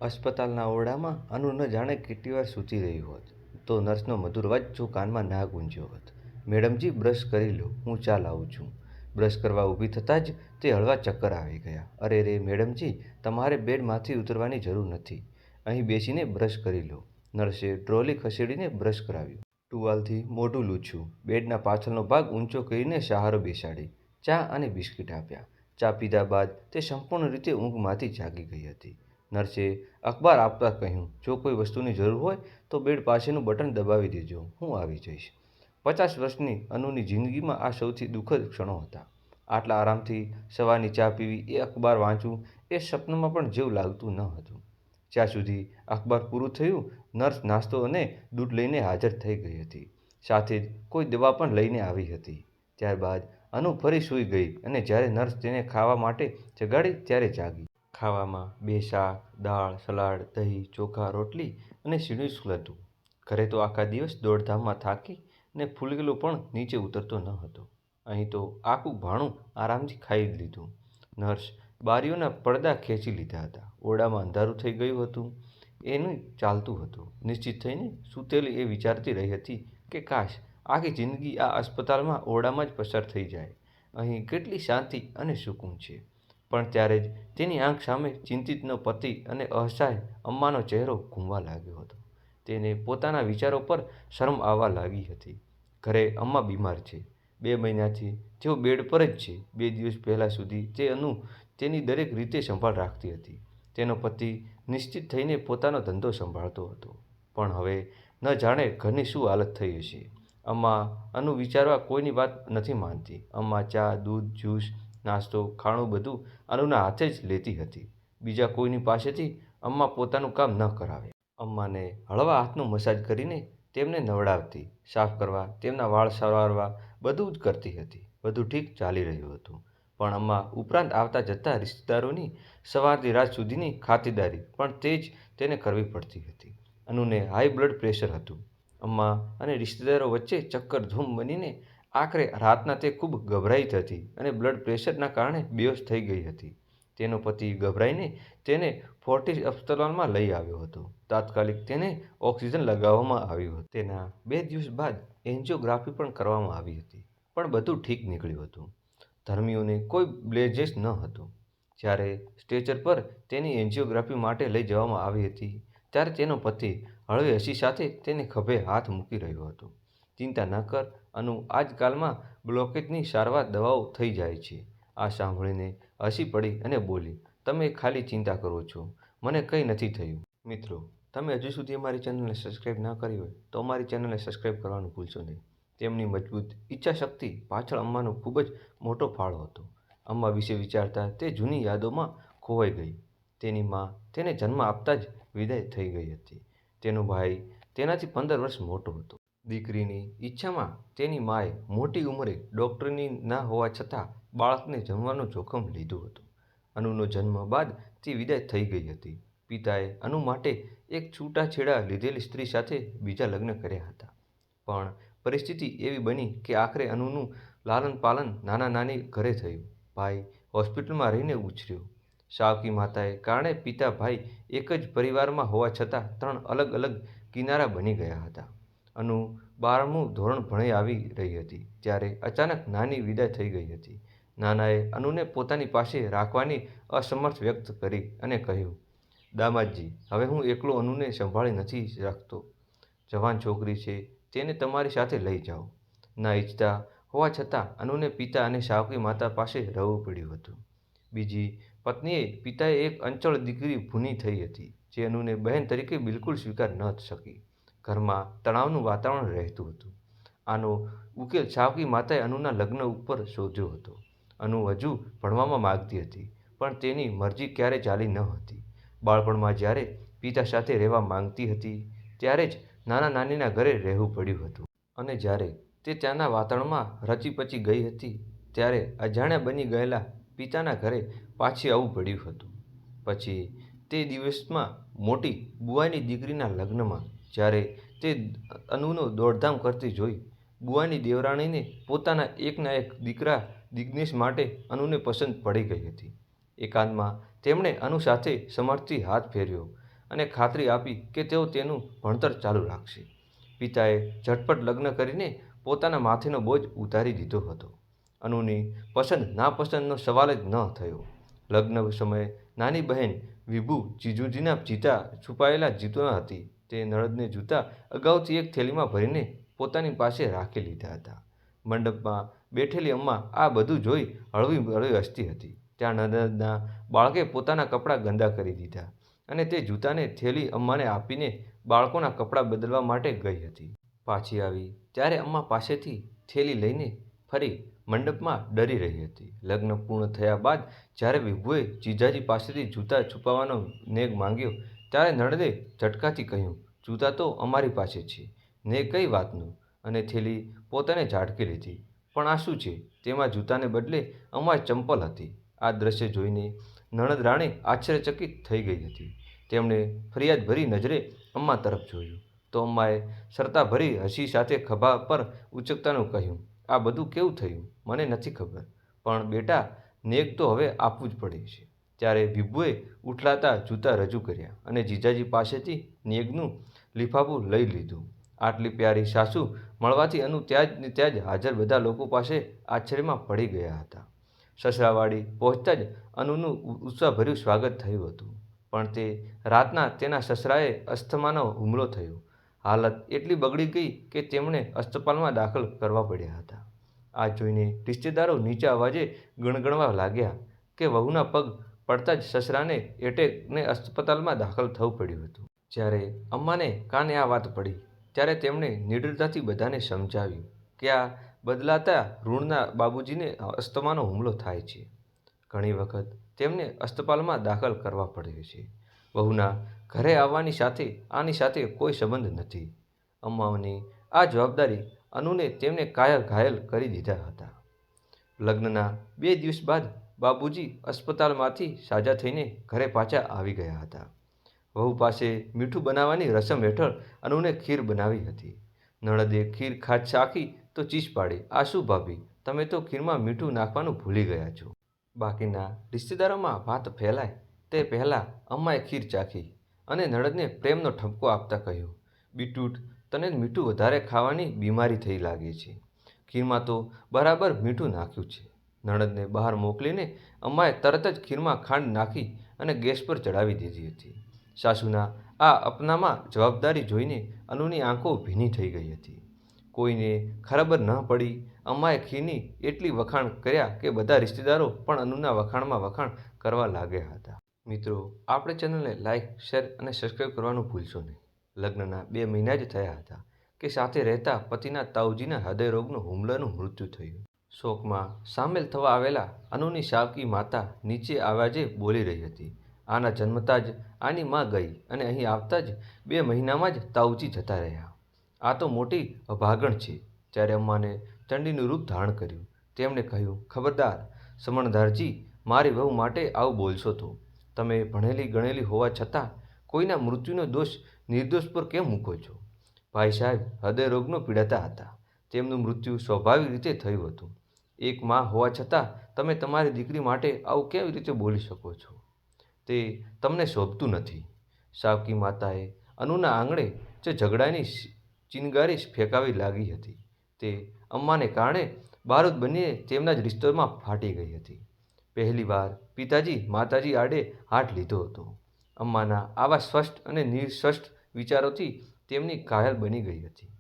अस्पतालના ઓરડામાં અનુ ન જાણે કેટલી વાર સૂતી રહી હોત તો નર્સનો મધુર અવાજ જો કાનમાં ના ગુંજ્યો હોત. મેડમજી બ્રશ કરી લો, હું ચા લાવું છું. બ્રશ કરવા ઊભી થતાં જ તે હળવા ચક્કર આવી ગયા. અરે રે મેડમજી, તમારે બેડમાંથી ઉતરવાની જરૂર નથી. અહીં બેસીને બ્રશ કરી લો. નર્સે ટ્રોલી ખસેડીને બ્રશ કરાવ્યું. ટુવાલથી મોઢું લૂછ્યું. બેડના પાછળનો ભાગ ઊંચો કરીને સહારો બેસાડી. ચા અને બિસ્કિટ આપ્યા. ચા પીધા બાદ તે સંપૂર્ણ રીતે ઊંઘમાંથી જાગી ગઈ હતી. નર્સે અખબાર આપતા કહ્યું, જો કોઈ વસ્તુની જરૂર હોય તો બેડ પાસેનું બટન દબાવી દેજો, હું આવી જઈશ. 50 વર્ષની અનુની જિંદગીમાં આ સૌથી દુઃખદ ક્ષણો હતા. આટલા આરામથી સવારની ચા પીવી, એ અખબાર વાંચવું, એ સપનામાં પણ જેવું લાગતું ન હતું. જ્યાં સુધી અખબાર પૂરું થયું, નર્સ નાસ્તો અને દૂધ લઈને હાજર થઈ ગઈ હતી. સાથે જ કોઈ દવા પણ લઈને આવી હતી. ત્યારબાદ અનુ ફરી સૂઈ ગઈ અને જ્યારે નર્સ તેને ખાવા માટે જગાડી ત્યારે જાગી. ખાવામાં 2 શાક, દાળ, સલાડ, દહીં, ચોખા, રોટલી અને સીણું હતું. ઘરે તો આખા દિવસ દોડધામમાં થાકી ને ફૂલેલો પણ નીચે ઉતરતો ન હતો. અહીં તો આખું ભાણું આરામથી ખાઈ લીધું. નર્સ બારીઓના પડદા ખેંચી લીધા હતા. ઓરડામાં અંધારું થઈ ગયું હતું. એનું ચાલતું હતું. નિશ્ચિત થઈને સૂતેલી એ વિચારતી રહી હતી કે કાશ આખી જિંદગી આ અસ્પતાલમાં ઓરડામાં જ પસાર થઈ જાય. અહીં કેટલી શાંતિ અને સુકૂન છે. પણ ત્યારે જ તેની આંખ સામે ચિંતિતનો પતિ અને અસહાય અમ્માનો ચહેરો ઘૂમવા લાગ્યો હતો. તેને પોતાના વિચારો પર શરમ આવવા લાગી હતી. ઘરે અમ્મા બીમાર છે. 2 મહિનાથી તેઓ બેડ પર જ છે. 2 દિવસ પહેલાં સુધી તે અનુ તેની દરેક રીતે સંભાળ રાખતી હતી. તેનો પતિ નિશ્ચિત થઈને પોતાનો ધંધો સંભાળતો હતો. પણ હવે ન જાણે ઘરની શું હાલત થઈ હશે. અમ્મા અનુ વિચારવા કોઈની વાત નથી માનતી. અમ્મા ચા, દૂધ, જ્યુસ, નાસ્તો, ખાણું બધું અનુના હાથે જ લેતી હતી. બીજા કોઈની પાસેથી અમ્મા પોતાનું કામ ન કરાવે. અમ્માને હળવા હાથનો મસાજ કરીને તેમને નવડાવતી, સાફ કરવા, તેમના વાળ સવારવા, બધું જ કરતી હતી. બધું ઠીક ચાલી રહ્યું હતું. પણ અમ્મા ઉપરાંત આવતા જતા રિશ્તેદારોની સવારથી રાત સુધીની ખાતરદારી પણ તે જ તેને કરવી પડતી હતી. અનુને હાઈ બ્લડ પ્રેશર હતું. અમ્મા અને રિશ્તેદારો વચ્ચે ચક્કરધૂમ બનીને આખરે રાતના તે ખૂબ ગભરાઈ હતી અને બ્લડ પ્રેશરના કારણે બેહોશ થઈ ગઈ હતી. તેનો પતિ ગભરાઈને તેને ફોર્ટિસ અસ્પતાલમાં લઈ આવ્યો હતો. તાત્કાલિક તેને ઓક્સિજન લગાવવામાં આવ્યું હતું. તેના 2 દિવસ બાદ એન્જિયોગ્રાફી પણ કરવામાં આવી હતી. પણ બધું ઠીક નીકળ્યું હતું. ધર્મીઓને કોઈ બ્લેજેસ ન હતો. જ્યારે સ્ટ્રેચર પર તેની એન્જિયોગ્રાફી માટે લઈ જવામાં આવી હતી ત્યારે તેનો પતિ હળવી હસી સાથે તેને ખભે હાથ મૂકી રહ્યો હતો. ચિંતા ન કર અનુ, આજકાલમાં બ્લોકેજની સારવાર દવાઓ થઈ જાય છે. આ સાંભળીને હસી પડી અને બોલી, તમે ખાલી ચિંતા કરો છો, મને કંઈ નથી થયું. મિત્રો, તમે હજુ સુધી અમારી ચેનલને સબસ્ક્રાઇબ ન કરી હોય તો અમારી ચેનલને સબસ્ક્રાઇબ કરવાનું ભૂલશો નહીં. તેમની મજબૂત ઈચ્છાશક્તિ પાછળ અમ્માનો ખૂબ જ મોટો ફાળો હતો. અમ્મા વિશે વિચારતા તે જૂની યાદોમાં ખોવાઈ ગઈ. તેની માં તેને જન્મ આપતા જ વિદાય થઈ ગઈ હતી. તેનો ભાઈ તેનાથી 15 વર્ષ મોટો હતો. દીકરીની ઈચ્છામાં તેની માએ મોટી ઉંમરે ડૉક્ટરની ના હોવા છતાં બાળકને જન્મવાનું જોખમ લીધું હતું. અનુનો જન્મ બાદ તે વિદાય થઈ ગઈ હતી. પિતાએ અનુ માટે એક છૂટાછેડા લીધેલી સ્ત્રી સાથે બીજા લગ્ન કર્યા હતા. પણ પરિસ્થિતિ એવી બની કે આખરે અનુનું લાલન-પાલન નાના-નાની ઘરે થયું. ભાઈ હોસ્પિટલમાં રહીને ઉછર્યો. સાવકી માતાએ કારણે પિતા-ભાઈ એક જ પરિવારમાં હોવા છતાં 3 અલગ-અલગ કિનારા બની ગયા હતા. અનુ 12મું ધોરણ ભણી આવી રહી હતી ત્યારે અચાનક નાની વિદાય થઈ ગઈ હતી. નાનાએ અનુને પોતાની પાસે રાખવાની અસમર્થ વ્યક્ત કરી અને કહ્યું, દામાદજી, હવે હું એકલો અનુને સંભાળી નથી રાખતો. જવાન છોકરી છે, તેને તમારી સાથે લઈ જાઓ. ના ઈચ્છતા હોવા છતાં અનુને પિતા અને સાવકી માતા પાસે રહેવું પડ્યું હતું. બીજી પત્નીએ પિતાએ એક અંચળ દીકરી ભૂની થઈ હતી જે અનુને બહેન તરીકે બિલકુલ સ્વીકાર ન શકી. ઘરમાં તણાવનું વાતાવરણ રહેતું હતું. આનો ઉકેલ સાવકી માતાએ અનુના લગ્ન ઉપર શોધ્યો હતો. અનુ હજુ ભણવામાં માગતી હતી પણ તેની મરજી ક્યારેય ચાલી ન હતી. બાળપણમાં જ્યારે પિતા સાથે રહેવા માંગતી હતી ત્યારે જ નાના-નાનીના ઘરે રહેવું પડ્યું હતું. અને જ્યારે તે ત્યાંના વાતાવરણમાં રચી-પચી ગઈ હતી ત્યારે અજાણ્યા બની ગયેલા પિતાના ઘરે પાછી આવવું પડ્યું હતું. પછી તે દિવસમાં મોટી બુઆની દીકરીના લગ્નમાં જ્યારે તે અનુનો દોડધામ કરતી જોઈ, બુઆની દેવરાણીને પોતાના એકના એક દીકરા દિગ્નેશ માટે અનુને પસંદ પડી ગઈ હતી. એકાંતમાં તેમણે અનુ સાથે સમર્થથી હાથ ફેર્યો અને ખાતરી આપી કે તેઓ તેનું ભણતર ચાલુ રાખશે. પિતાએ ઝટપટ લગ્ન કરીને પોતાના માથેનો બોજ ઉતારી દીધો હતો. અનુની પસંદ નાપસંદનો સવાલ જ ન થયો. લગ્ન સમયે નાની બહેન વિભુ જીજુજીના જૂતા છુપાયેલા જૂતા હતી. તે નણંદને જૂતા અગાઉથી એક થેલીમાં ભરીને પોતાની પાસે રાખી લીધા હતા. મંડપમાં બેઠેલી અમ્મા આ બધું જોઈ હળવી હળવી હસતી હતી. ત્યાં નણંદના બાળકે પોતાના કપડાં ગંદા કરી દીધા અને તે જૂતાને થેલી અમ્માને આપીને બાળકોના કપડાં બદલવા માટે ગઈ હતી. પાછી આવી ત્યારે અમ્મા પાસેથી થેલી લઈને ફરી મંડપમાં ડરી રહી હતી. લગ્ન પૂર્ણ થયા બાદ જ્યારે વિભુએ જીજાજી પાસેથી જૂતા છુપાવવાનો નેગ માંગ્યો ત્યારે નણંદે ઝટકાથી કહ્યું, જૂતા તો અમારી પાસે છે, નેગ કઈ વાતનું? અને થેલી પોતાને ઝાટકી લીધી. પણ આ શું છે? તેમાં જૂતાને બદલે અમ્માએ ચંપલ હતી. આ દ્રશ્ય જોઈને નણંદ રાણી આશ્ચર્યચકિત થઈ ગઈ હતી. તેમણે ફરિયાદભરી નજરે અમ્મા તરફ જોયું તો અમ્માએ સરતાભરી હસી સાથે ખભા પર ઉચકતાનું કહ્યું, આ બધું કેવું થયું મને નથી ખબર, પણ બેટા નેગ તો હવે આપવું જ પડે છે. ત્યારે વિભુએ ઉઠલાતા જૂતા રજૂ કર્યા અને જીજાજી પાસેથી નેગનું લિફાફું લઈ લીધું. આટલી પ્યારી સાસુ મળવાથી અનુ ત્યાં જ ને ત્યાં જ હાજર બધા લોકો પાસે આશ્ચર્યમાં પડી ગયા હતા. સસરાવાડી પહોંચતા જ અનુનું ઉત્સાહભર્યું સ્વાગત થયું હતું. પણ તે રાતના તેના સસરાએ અસ્થમાનો હુમલો થયો. હાલત એટલી બગડી ગઈ કે તેમણે અસ્પતાલમાં દાખલ કરવા પડ્યા હતા. આ જોઈને રિશ્તેદારો નીચા અવાજે ગણગણવા લાગ્યા કે વહુના પગ પડતા જ સસરાને એટેકને અસ્પતાલમાં દાખલ થવું પડ્યું હતું. જ્યારે અમ્માને કાને આ વાત પડી ત્યારે તેમણે નિડરતાથી બધાને સમજાવ્યું કે આ બદલાતા ઋણના બાબુજીને અસ્થમાનો હુમલો થાય છે. ઘણી વખત તેમને અસ્પતાલમાં દાખલ કરવા પડે છે. વહુના ઘરે આવવાની સાથે આની સાથે કોઈ સંબંધ નથી. અમ્માની આ જવાબદારી અનુને તેમને ઘાયલ કરી દીધા હતા. લગ્નના 2 દિવસ બાદ બાબુજી અસ્પતાલમાંથી સાજા થઈને ઘરે પાછા આવી ગયા હતા. વહુ પાસે મીઠું બનાવવાની રસમ હેઠળ અનુને ખીર બનાવી હતી. નણંદે ખીર ચાખી તો ચીસ પાડી, આ શું ભાભી, તમે તો ખીરમાં મીઠું નાખવાનું ભૂલી ગયા છો. બાકીના રિશ્તેદારોમાં વાત ફેલાય તે પહેલાં અમ્માએ ખીર ચાખી અને નણંદને પ્રેમનો ઠપકો આપતા કહ્યું, બીટુટ, તને મીઠું વધારે ખાવાની બીમારી થઈ લાગે છે. ખીરમાં તો બરાબર મીઠું નાખ્યું છે. નણંદને બહાર મોકલીને અમ્માએ તરત જ ખીરમાં ખાંડ નાખી અને ગેસ પર ચડાવી દીધી હતી. સાસુના આ અપનામાં જવાબદારી જોઈને અનુની આંખો ભીની થઈ ગઈ હતી. કોઈને ખબર ન પડી. અમ્માએ ખીરની એટલી વખાણ કર્યા કે બધા રિશ્તેદારો પણ અનુના વખાણમાં વખાણ કરવા લાગ્યા હતા. મિત્રો, આપણે ચેનલને લાઇક, શેર અને સબસ્ક્રાઈબ કરવાનું ભૂલશો નહીં. લગ્નના 2 મહિના જ થયા હતા કે સાથે રહેતા પતિના તાઉજીના હૃદયરોગનો હુમલાનું મૃત્યુ થયું. શોકમાં સામેલ થવા આવેલા અનુની સાવકી માતા નીચે અવાજે બોલી રહી હતી, આના જન્મતા જ આની માં ગઈ અને અહીં આવતા જ 2 મહિનામાં જ તાઉજી જતા રહ્યા. આ તો મોટી અભાગણ છે. ત્યારે અમ્માને ચંડીનું રૂપ ધારણ કર્યું. તેમણે કહ્યું, ખબરદાર સમણધારજી, મારી વહુ માટે આવું બોલશો તો. તમે ભણેલી ગણેલી હોવા છતાં કોઈના મૃત્યુનો દોષ નિર્દોષ પર કેમ મૂકો છો? ભાઈ સાહેબ હૃદયરોગનો પીડાતા હતા. તેમનું મૃત્યુ સ્વાભાવિક રીતે થયું હતું. એક માં હોવા છતાં તમે તમારી દીકરી માટે આવું કેવી રીતે બોલી શકો છો? તે તમને શોભતું નથી. સાવકી માતાએ અનુના આંગણે જે ઝઘડાની ચિનગારી ફેંકાવી લાગી હતી તે અમ્માને કારણે બારૂદ બનીને તેમના જ રિશ્તોમાં ફાટી ગઈ હતી. પહેલીવાર પિતાજી માતાજી આડે હાથ લીધો હતો. અમ્માના આવા સ્પષ્ટ અને નિસ્પષ્ટ વિચારોથી તેમની ઘાયલ બની ગઈ હતી.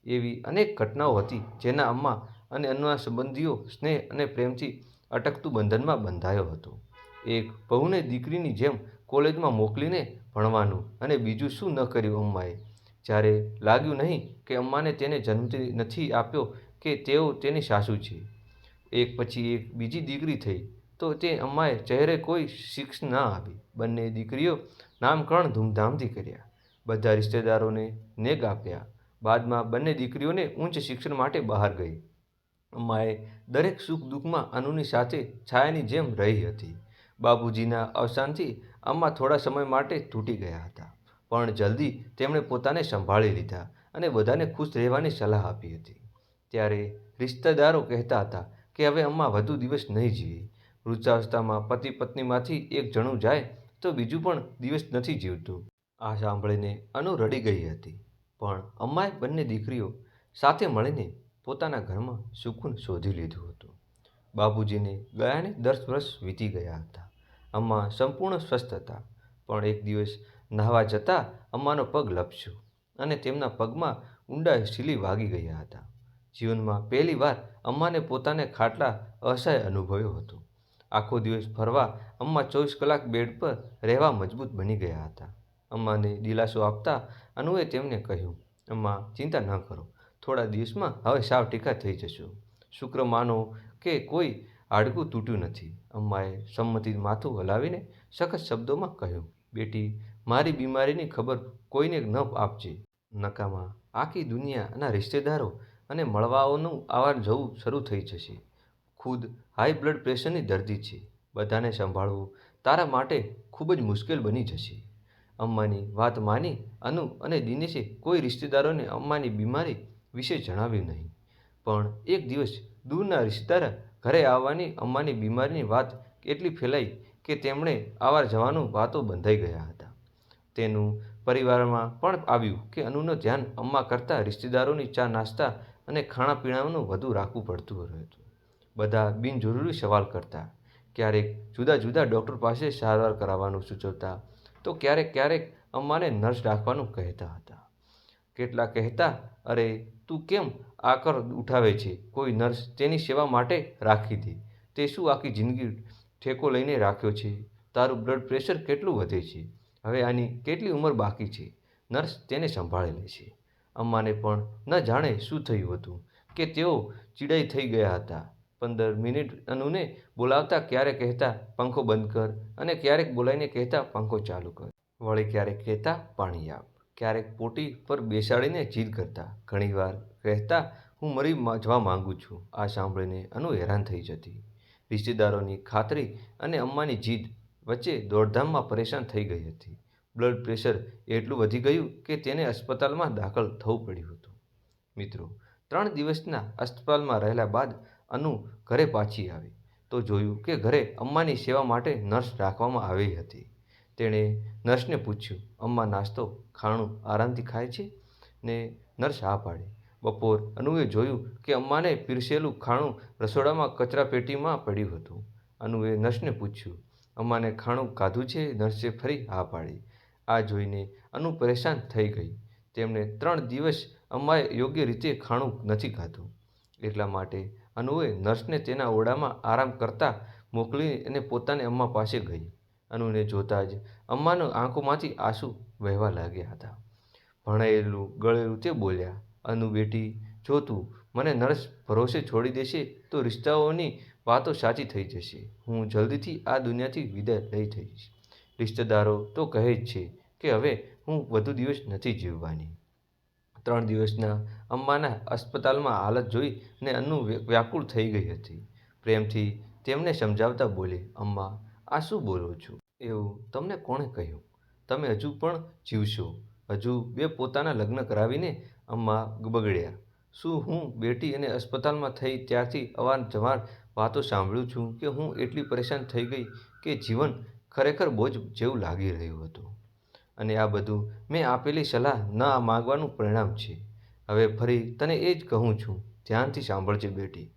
એવી અનેક ઘટનાઓ હતી જેના અમ્મા અને અન્યના સંબંધીઓ સ્નેહ અને પ્રેમથી અટકતું બંધનમાં બંધાયો હતો. એક બહુને દીકરીની જેમ કોલેજમાં મોકલીને ભણવાનું અને બીજું શું ન કર્યું અમ્માએ? જ્યારે લાગ્યું નહીં કે અમ્માને તેને જન્મ નથી આપ્યો કે તેઓ તેની સાસુ છે. એક પછી એક બીજી દીકરી થઈ તો તે અમ્માએ ચહેરે કોઈ શિક્ષ ન આવી. બંને દીકરીઓ નામકરણ ધૂમધામથી કર્યા. બધા રિશ્તેદારોને નેગ આપ્યા. બાદમાં બંને દીકરીઓને ઉચ્ચ શિક્ષણ માટે બહાર ગઈ. અમ્માએ દરેક સુખ દુઃખમાં અનુની સાથે છાયાની જેમ રહી હતી. બાબુજીના અવસાનથી અમ્મા થોડા સમય માટે તૂટી ગયા હતા, પણ જલ્દી તેમણે પોતાને સંભાળી લીધા અને બધાને ખુશ રહેવાની સલાહ આપી હતી. ત્યારે રિશ્તેદારો કહેતા હતા કે હવે અમ્મા વધુ દિવસ નહીં જીવે. વૃદ્ધાવસ્થામાં પતિ પત્નીમાંથી એક જણું જાય તો બીજું પણ દિવસ નથી જીવતું. આ સાંભળીને અનુ રડી ગઈ હતી, પણ અમ્માએ બંને દીકરીઓ સાથે મળીને પોતાના ઘરમાં સુકૂન શોધી લીધું હતું. બાપુજીને ગયાને 10 વર્ષ વીતી ગયા હતા. અમ્મા સંપૂર્ણ સ્વસ્થ હતા, પણ એક દિવસ નહાવા જતાં અમ્માનો પગ લપસ્યો અને તેમના પગમાં ઊંડા શીલી વાગી ગયા હતા. જીવનમાં પહેલી વાર અમ્માને પોતાને ખાટલા અસહાય અનુભવ્યો હતો. આખો દિવસ ફરવા અમ્મા 24 કલાક બેડ પર રહેવા મજબૂત બની ગયા હતા. અમ્માને દિલાસો આપતા અનુએ તેમને કહ્યું, અમ્મા ચિંતા ન કરો, થોડા દિવસમાં હવે સાવ ટીકા થઈ જશું. શુક્ર માનો કે કોઈ હાડકું તૂટ્યું નથી. અમ્માએ સંમતિ માથું હલાવીને સખત શબ્દોમાં કહ્યું, બેટી, મારી બીમારીની ખબર કોઈને ન આપજે. નકામાં આખી દુનિયાના રિશ્તેદારો અને મળવાઓનું આવવા જવું શરૂ થઈ જશે. ખુદ હાઈ બ્લડ પ્રેશરની દર્દી છે. બધાને સંભાળવું તારા માટે ખૂબ જ મુશ્કેલ બની જશે. અમ્માની વાત માની અનુ અને દિનેશે કોઈ રિશ્તેદારોને અમ્માની બીમારી વિશે જણાવ્યું નહીં. પણ એક દિવસ દૂરના રિશ્તેદાર ઘરે આવવાની અમ્માની બીમારીની વાત એટલી ફેલાઈ કે તેમણે આવવા જવાનું વાતો બંધાઈ ગયા હતા. તેનું પરિવારમાં પણ આવ્યું કે અનુનું ધ્યાન અમ્મા કરતાં રિશ્તેદારોની ચા નાસ્તા અને ખાણાપીણાનું વધુ રાખવું પડતું હતું. બધા બિનજરૂરી સવાલ કરતા, ક્યારેક જુદા જુદા ડૉક્ટર પાસે સારવાર કરાવવાનું સૂચવતા, તો ક્યારેક અમ્માને નર્સ રાખવાનું કહેતા હતા. કેટલાક કહેતા, અરે તું કેમ આકર ઉઠાવે છે, કોઈ નર્સ તેની સેવા માટે રાખી દે. તે શું આખી જિંદગી ઠેકો લઈને રાખ્યો છે? તારું બ્લડ પ્રેશર કેટલું વધે છે? હવે આની કેટલી ઉંમર બાકી છે? નર્સ તેને સંભાળી લે છે. અમ્માને પણ ન જાણે શું થયું હતું કે તેઓ ચીડાઈ થઈ ગયા હતા. 15 મિનિટ અનુને બોલાવતા ક્યારેક કહેતા પંખો બંધ કર અને ક્યારેક બોલાવીને કહેતા પંખો ચાલુ કર. વળી ક્યારેક કહેતા પાણી આપ. ક્યારેક પોટી પર બેસાડીને જીદ કરતા. ઘણીવાર કહેતા હું મરી જવા માંગુ છું. આ સાંભળીને અનુ હેરાન થઈ જતી. રિશ્તેદારોની ખાતરી અને અમ્માની જીદ વચ્ચે દોડધામમાં પરેશાન થઈ ગઈ હતી. બ્લડ પ્રેશર એટલું વધી ગયું કે તેને અસ્પતાલમાં દાખલ થવું પડ્યું હતું. મિત્રો, 3 દિવસના અસ્પતાલમાં રહેલા બાદ અનુ ઘરે પાછી આવી તો જોયું કે ઘરે અમ્માની સેવા માટે નર્સ રાખવામાં આવી હતી. તેણે નર્સને પૂછ્યું, અમ્મા નાસ્તો ખાણું આરામથી ખાય છે? ને નર્સ હા પાડી. બપોર અનુએ જોયું કે અમ્માને પીરસેલું ખાણું રસોડામાં કચરાપેટીમાં પડ્યું હતું. અનુએ નર્સને પૂછ્યું, અમ્માને ખાણું ખાધું છે? નર્સે ફરી હા પાડી. આ જોઈને અનુ પરેશાન થઈ ગઈ. તેમણે 3 દિવસ અમ્માએ યોગ્ય રીતે ખાણું નથી ખાધું. એટલા માટે અનુએ નર્સને તેના ઓરડામાં આરામ કરતા મોકલી અને પોતાની અમ્મા પાસે ગઈ. અનુને જોતાં જ અમ્માની આંખોમાંથી આંસુ વહેવા લાગ્યા હતા. ભણાયેલું ગળેલું તે બોલ્યા, અનુ બેટી, જો તું મને નર્સ ભરોસે છોડી દેશે તો રિશ્તાઓની વાતો સાચી થઈ જશે. હું જલ્દીથી આ દુનિયાથી વિદાય લઈ થઈશ. રિશ્તેદારો તો કહે જ છે કે હવે હું વધુ દિવસ નથી જીવવાની. 3 દિવસના અમ્માના અસ્પતાલમાં હાલત જોઈને અનુ વ્યાકુળ થઈ ગઈ હતી. પ્રેમથી તેમને સમજાવતા બોલી, અમ્મા, આ શું બોલો છો? એવું તમને કોણે કહ્યું? તમે હજુ પણ જીવશો. હજુ 2 પોતાના લગ્ન કરાવીને અમ્મા બગડ્યા. શું હું બેટી અને અસ્પતાલમાં થઈ ત્યારથી અવારનવાર વાતો સાંભળું છું કે હું એટલી પરેશાન થઈ ગઈ કે જીવન ખરેખર બોજ જેવું લાગી રહ્યું હતું. અને આ બધું મેં આપેલી સલાહ ન માગવાનું પરિણામ છે. હવે ફરી તને એ જ કહું છું, ધ્યાનથી સાંભળજે બેટી.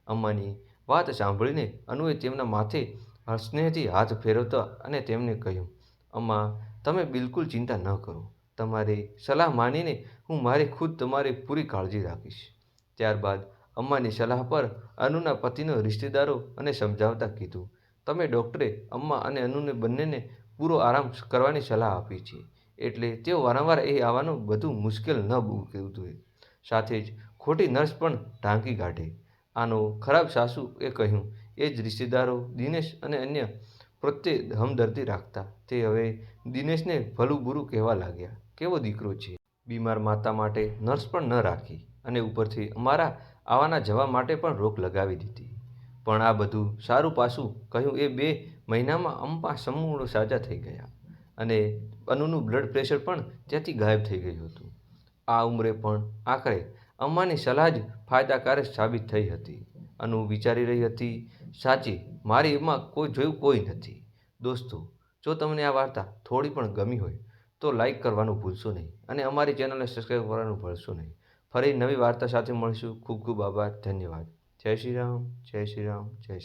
અમ્માની વાત સાંભળીને અનુએ તેમના માથે સ્નેહથી હાથ ફેરવતા અને તેમને કહ્યું, અમ્મા, તમે બિલકુલ ચિંતા ન કરો. તમારી સલાહ માનીને હું મારી ખુદ તમારી પૂરી કાળજી રાખીશ. ત્યારબાદ અમ્માની સલાહ પર અનુના પતિનો રિશ્તેદારો અને સમજાવતા કીધું, તમે ડૉક્ટરે અમ્મા અને અનુને બંનેને પૂરો આરામ કરવાની સલાહ આપી છે. એટલે તેઓ વારંવાર અહીં આવવાનું બધું મુશ્કેલ ન મૂકવું. સાથે જ ખોટી નર્સ પણ ઢાંકી કાઢે. આનો ખરાબ સાસુ એ કહ્યું. એ જ રિશ્તેદારો દિનેશ અને અન્ય પ્રત્યે હમદર્દી રાખતા. તે હવે દિનેશને ભલું બુરું કહેવા લાગ્યા. કેવો દીકરો છે! બીમાર માતા માટે નર્સ પણ ન રાખી અને ઉપરથી અમારા આવવાના જવા માટે પણ રોક લગાવી દીધી. પણ આ બધું સારું પાસું કહ્યું એ 2 મહિનામાં અમ્મા સંપૂર્ણ સાજા થઈ ગયા અને અનુનું બ્લડ પ્રેશર પણ ત્યાંથી ગાયબ થઈ ગયું હતું. આ ઉંમરે પણ આખરે અમ્માની સલાહ જ ફાયદાકારક સાબિત થઈ હતી. અનુ વિચારી રહી હતી, સાચી, મારી એમાં કોઈ જોયું કોઈ નથી. દોસ્તો, જો તમને આ વાર્તા થોડી પણ ગમી હોય તો લાઈક કરવાનું ભૂલશો નહીં અને અમારી ચેનલને સબસ્ક્રાઈબ કરવાનું ભૂલશો નહીં. ફરી નવી વાર્તા સાથે મળશું. ખૂબ ખૂબ આભાર. ધન્યવાદ. જય શ્રી રામ, જય શ્રી રામ, જય શ્રી રામ.